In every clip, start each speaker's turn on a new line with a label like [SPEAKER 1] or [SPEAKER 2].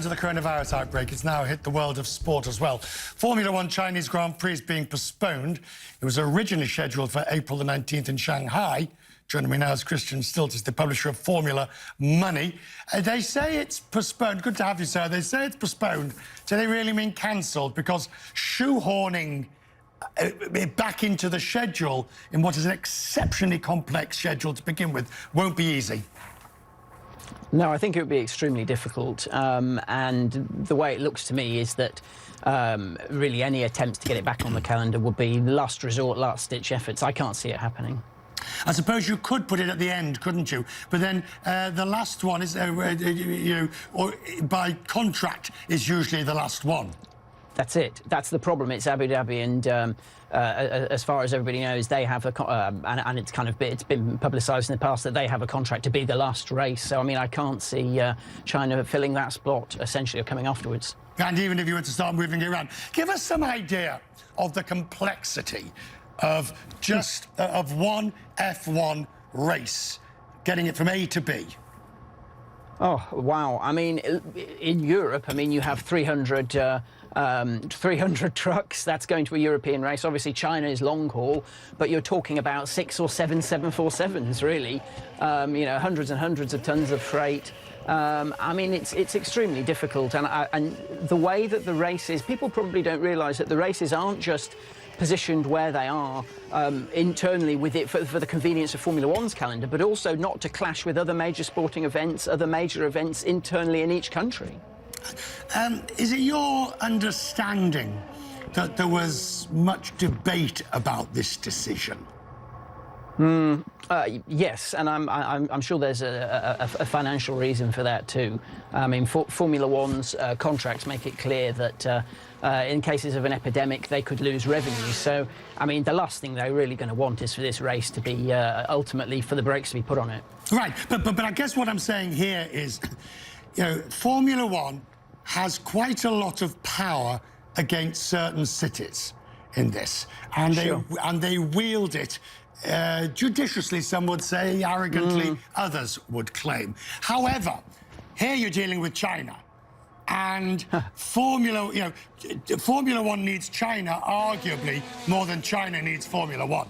[SPEAKER 1] To the coronavirus outbreak, it's now hit the world of sport as well. Formula One Chinese Grand Prix is being postponed. It was originally scheduled for April the 19th in Shanghai. Joining me now is Sylt, is the publisher of Formula Money. They say it's postponed. Good to have you, sir. They say it's postponed. Do they really mean cancelled? Because shoehorning it back into the schedule in what is an exceptionally complex schedule to begin with won't be easy.
[SPEAKER 2] No, I think it would be extremely difficult, and the way it looks to me is that really any attempts to get it back on the calendar would be last resort, last-ditch efforts. I can't see it happening.
[SPEAKER 1] I suppose you could put it at the end, couldn't you? But then the last one is, or by contract, is usually the last one.
[SPEAKER 2] That's it. That's the problem. It's Abu Dhabi, and as far as everybody knows, they have a and it's been publicised in the past that they have a contract to be the last race. So I mean, I can't see China filling that spot essentially or coming afterwards.
[SPEAKER 1] And even if you were to start moving it around, give us some idea of the complexity of just of one F1 race, getting it from A to B.
[SPEAKER 2] Oh wow! I mean, in Europe, I mean, you have 300 trucks. That's going to a European race. Obviously, China is long haul, but you're talking about 6 or 7 747s, really. Hundreds and hundreds of tons of freight. I mean, it's extremely difficult, and the way that the race is, people probably don't realise that the races aren't just positioned where they are internally with it for the convenience of Formula One's calendar, but also not to clash with other major sporting events, other major events internally in each country.
[SPEAKER 1] Is it your understanding that there was much debate about this decision?
[SPEAKER 2] Yes, and I'm sure there's a financial reason for that too. I mean, Formula One's contracts make it clear that in cases of an epidemic, they could lose revenue. So, I mean, the last thing they're really going to want is for this race to be ultimately for the brakes to be put on it.
[SPEAKER 1] Right, but I guess what I'm saying here is, Formula One has quite a lot of power against certain cities in this, and they wield it judiciously, some would say, arrogantly, others would claim. However, here you're dealing with China, and Formula One needs China arguably more than China needs Formula One.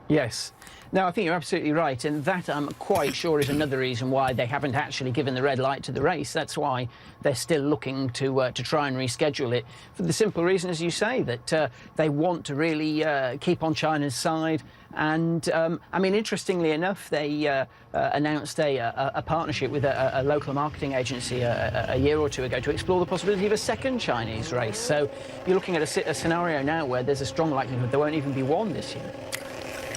[SPEAKER 2] Yes. No, I think you're absolutely right, and that I'm quite sure is another reason why they haven't actually given the red light to the race. That's why they're still looking to try and reschedule it, for the simple reason, as you say, that they want to really keep on China's side. And I mean, interestingly enough, they announced a partnership with a local marketing agency a year or two ago to explore the possibility of a second Chinese race. So you're looking at a scenario now where there's a strong likelihood there won't even be one this year.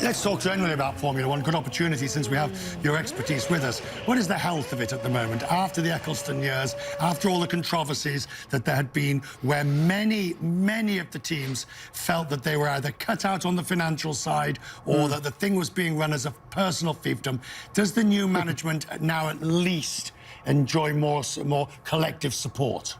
[SPEAKER 1] Let's talk generally about Formula One. Good opportunity, since we have your expertise with us. What is the health of it at the moment, after the Eccleston years, after all the controversies that there had been, where many of the teams felt that they were either cut out on the financial side or that the thing was being run as a personal fiefdom? Does the new management now at least enjoy more collective support?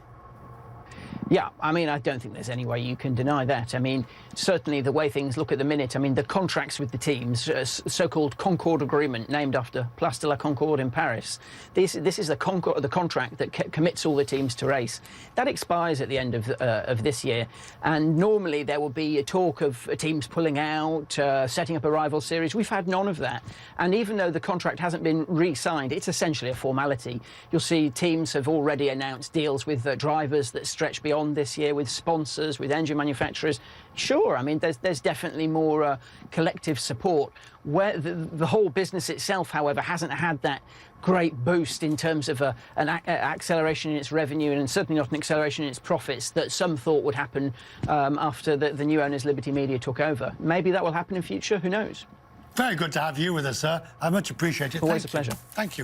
[SPEAKER 2] Yeah, I mean, I don't think there's any way you can deny that. I mean, certainly the way things look at the minute, I mean, the contracts with the teams, so-called Concorde Agreement, named after Place de la Concorde in Paris, this is the contract that commits all the teams to race. That expires at the end of this year, and normally there will be a talk of teams pulling out, setting up a rival series. We've had none of that, and even though the contract hasn't been re-signed, it's essentially a formality. You'll see teams have already announced deals with drivers that stretch beyond this year, with sponsors, with engine manufacturers. Sure, I mean, there's definitely more collective support. Where the whole business itself, however, hasn't had that great boost in terms of an acceleration in its revenue, and certainly not an acceleration in its profits that some thought would happen after the new owners, Liberty Media, took over. Maybe that will happen in future, who knows?
[SPEAKER 1] Very good to have you with us, sir. I much appreciate it.
[SPEAKER 2] Always a pleasure.
[SPEAKER 1] Thank you.